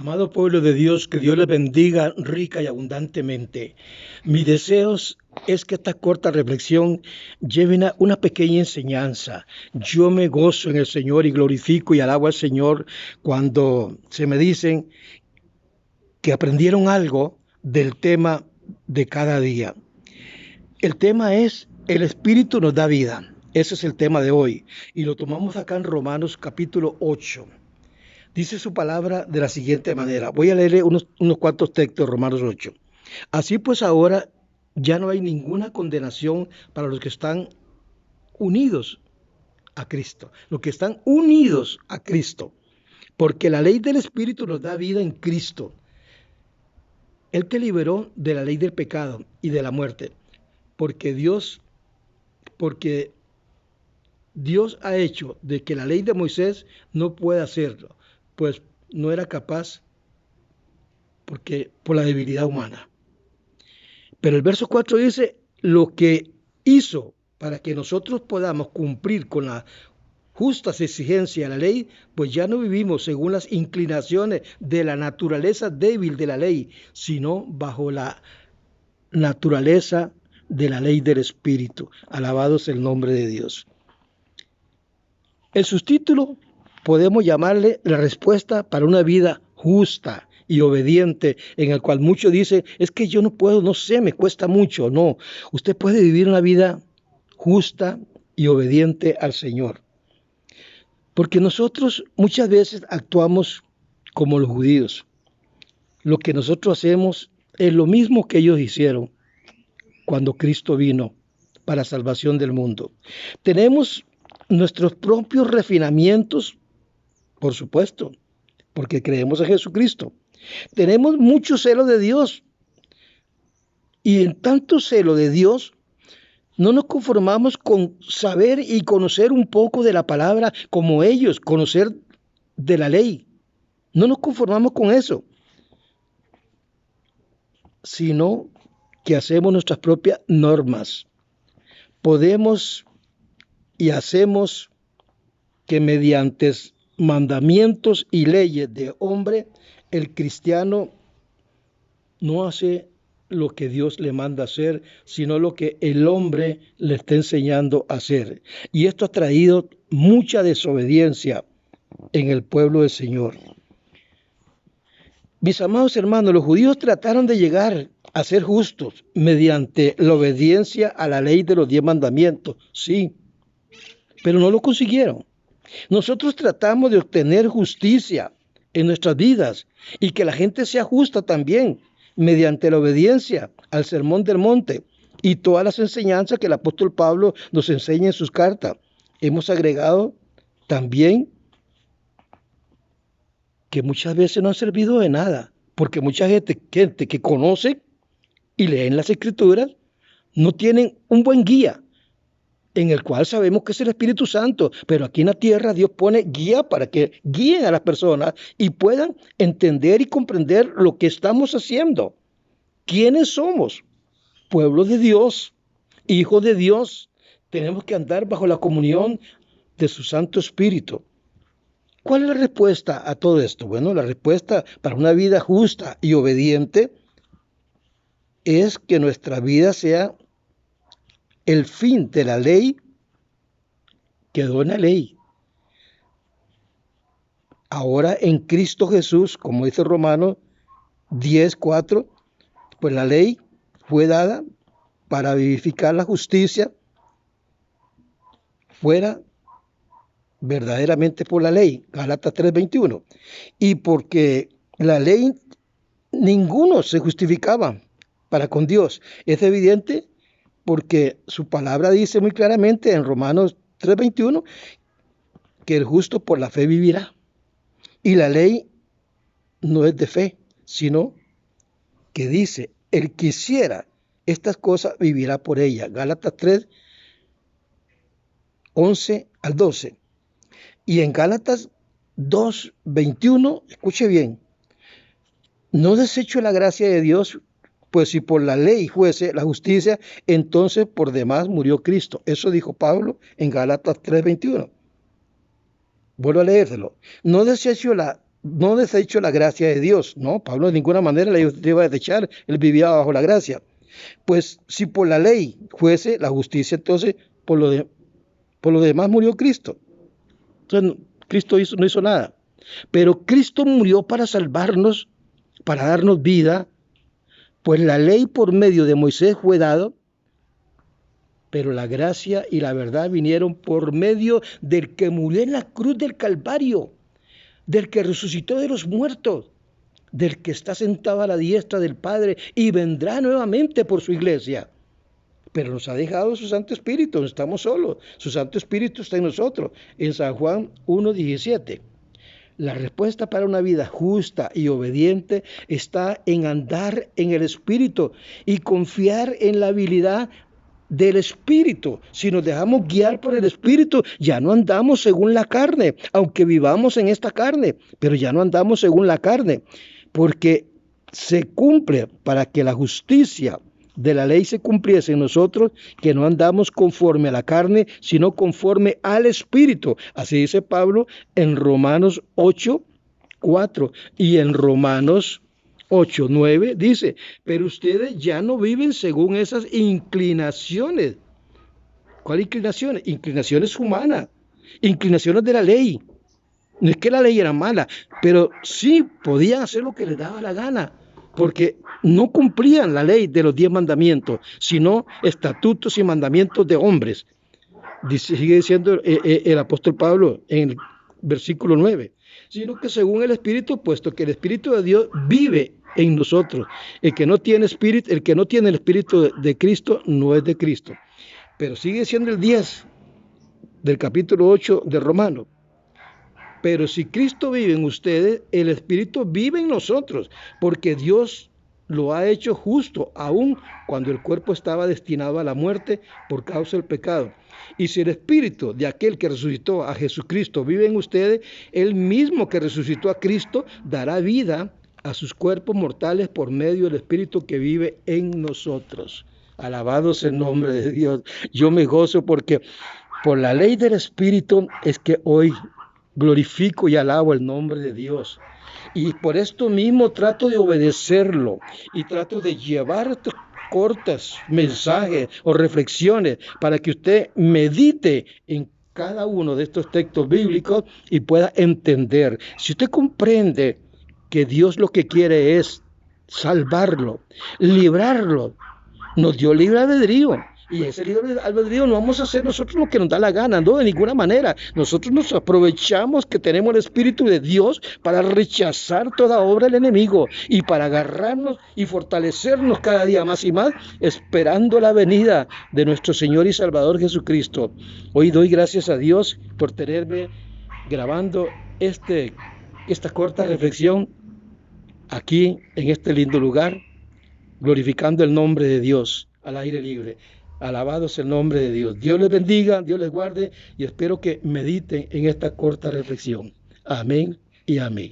Amado pueblo de Dios, que Dios les bendiga rica y abundantemente. Mi deseo es que esta corta reflexión lleve una pequeña enseñanza. Yo me gozo en el Señor y glorifico y alabo al Señor cuando se me dicen que aprendieron algo del tema de cada día. El tema es: el Espíritu nos da vida. Ese es el tema de hoy y lo tomamos acá en Romanos capítulo 8. Dice su palabra de la siguiente manera. Voy a leerle unos cuantos textos de Romanos 8. Así pues ahora ya no hay ninguna condenación para los que están unidos a Cristo, los que están unidos a Cristo, porque la ley del Espíritu nos da vida en Cristo. Él te liberó de la ley del pecado y de la muerte, porque porque Dios ha hecho de que la ley de Moisés no pueda hacerlo, pues no era capaz por la debilidad humana. Pero el verso 4 dice: lo que hizo para que nosotros podamos cumplir con las justas exigencias de la ley, pues ya no vivimos según las inclinaciones de la naturaleza débil de la ley, sino bajo la naturaleza de la ley del Espíritu. Alabado sea el nombre de Dios. El subtítulo podemos llamarle la respuesta para una vida justa y obediente, en el cual muchos dicen: es que yo no puedo, no sé, me cuesta mucho. No, usted puede vivir una vida justa y obediente al Señor. Porque nosotros muchas veces actuamos como los judíos. Lo que nosotros hacemos es lo mismo que ellos hicieron cuando Cristo vino para salvación del mundo. Tenemos nuestros propios refinamientos, por supuesto, porque creemos en Jesucristo. Tenemos mucho celo de Dios, y en tanto celo de Dios no nos conformamos con saber y conocer un poco de la palabra como ellos, conocer de la ley. No nos conformamos con eso, sino que hacemos nuestras propias normas. Podemos y hacemos que mediante mandamientos y leyes de hombre, el cristiano no hace lo que Dios le manda hacer, sino lo que el hombre le está enseñando a hacer. Y esto ha traído mucha desobediencia en el pueblo del Señor. Mis amados hermanos, los judíos trataron de llegar a ser justos mediante la obediencia a la ley de los 10 mandamientos, sí, pero no lo consiguieron. Nosotros tratamos de obtener justicia en nuestras vidas y que la gente sea justa también mediante la obediencia al Sermón del Monte y todas las enseñanzas que el apóstol Pablo nos enseña en sus cartas. Hemos agregado también que muchas veces no han servido de nada, porque mucha gente que conoce y leen las Escrituras no tienen un buen guía, en el cual sabemos que es el Espíritu Santo, pero aquí en la tierra Dios pone guía para que guíen a las personas y puedan entender y comprender lo que estamos haciendo. ¿Quiénes somos? Pueblo de Dios, hijos de Dios. Tenemos que andar bajo la comunión de su Santo Espíritu. ¿Cuál es la respuesta a todo esto? Bueno, la respuesta para una vida justa y obediente es que nuestra vida sea el fin de la ley. Quedó en la ley. Ahora en Cristo Jesús, como dice Romanos 10:4, pues la ley fue dada para vivificar la justicia fuera verdaderamente por la ley, Gálatas 3:21. Y porque la ley ninguno se justificaba para con Dios. Es evidente porque su palabra dice muy claramente en Romanos 3:21 que el justo por la fe vivirá. Y la ley no es de fe, sino que dice: el que hiciera estas cosas vivirá por ella. Gálatas 3, 11 al 12. Y en Gálatas 2, 21, escuche bien: no desecho la gracia de Dios, pues si por la ley fuese la justicia, entonces por demás murió Cristo. Eso dijo Pablo en Gálatas 3:21. Vuelvo a leérselo. No desecho la no desecho la gracia de Dios. No, Pablo de ninguna manera la iba a desechar, él vivía bajo la gracia. Pues si por la ley fuese la justicia, entonces por lo demás murió Cristo. Entonces Cristo no hizo nada. Pero Cristo murió para salvarnos, para darnos vida, pues la ley por medio de Moisés fue dado, pero la gracia y la verdad vinieron por medio del que murió en la cruz del Calvario, del que resucitó de los muertos, del que está sentado a la diestra del Padre y vendrá nuevamente por su iglesia. Pero nos ha dejado su Santo Espíritu, no estamos solos, su Santo Espíritu está en nosotros, en San Juan 1:17. La respuesta para una vida justa y obediente está en andar en el Espíritu y confiar en la habilidad del Espíritu. Si nos dejamos guiar por el Espíritu, ya no andamos según la carne, aunque vivamos en esta carne, pero ya no andamos según la carne, porque se cumple para que la justicia de la ley se cumpliese en nosotros, que no andamos conforme a la carne, sino conforme al Espíritu. Así dice Pablo en Romanos 8:4 y en Romanos 8:9 dice, pero ustedes ya no viven según esas inclinaciones. ¿Cuáles inclinaciones? Inclinaciones humanas, inclinaciones de la ley. No es que la ley era mala, pero sí podían hacer lo que les daba la gana, porque no cumplían la ley de los 10 mandamientos, sino estatutos y mandamientos de hombres. Sigue diciendo el apóstol Pablo en el versículo 9, sino que según el Espíritu, puesto que el Espíritu de Dios vive en nosotros. El que no tiene el Espíritu de Cristo no es de Cristo. Pero sigue siendo el 10 del capítulo 8 de Romanos. Pero si Cristo vive en ustedes, el Espíritu vive en nosotros, porque Dios lo ha hecho justo, aun cuando el cuerpo estaba destinado a la muerte por causa del pecado. Y si el Espíritu de aquel que resucitó a Jesucristo vive en ustedes, el mismo que resucitó a Cristo dará vida a sus cuerpos mortales por medio del Espíritu que vive en nosotros. Alabado sea el nombre de Dios. Yo me gozo porque por la ley del Espíritu es que hoy glorifico y alabo el nombre de Dios. Y por esto mismo trato de obedecerlo y trato de llevar estos cortos mensajes o reflexiones para que usted medite en cada uno de estos textos bíblicos y pueda entender. Si usted comprende que Dios lo que quiere es salvarlo, librarlo, nos dio libre albedrío. Y ese libre albedrío no vamos a hacer nosotros lo que nos da la gana, no, de ninguna manera. Nosotros nos aprovechamos que tenemos el Espíritu de Dios para rechazar toda obra del enemigo y para agarrarnos y fortalecernos cada día más y más, esperando la venida de nuestro Señor y Salvador Jesucristo. Hoy doy gracias a Dios por tenerme grabando esta corta reflexión aquí en este lindo lugar, glorificando el nombre de Dios al aire libre. Alabado sea el nombre de Dios. Dios les bendiga, Dios les guarde y espero que mediten en esta corta reflexión. Amén y amén.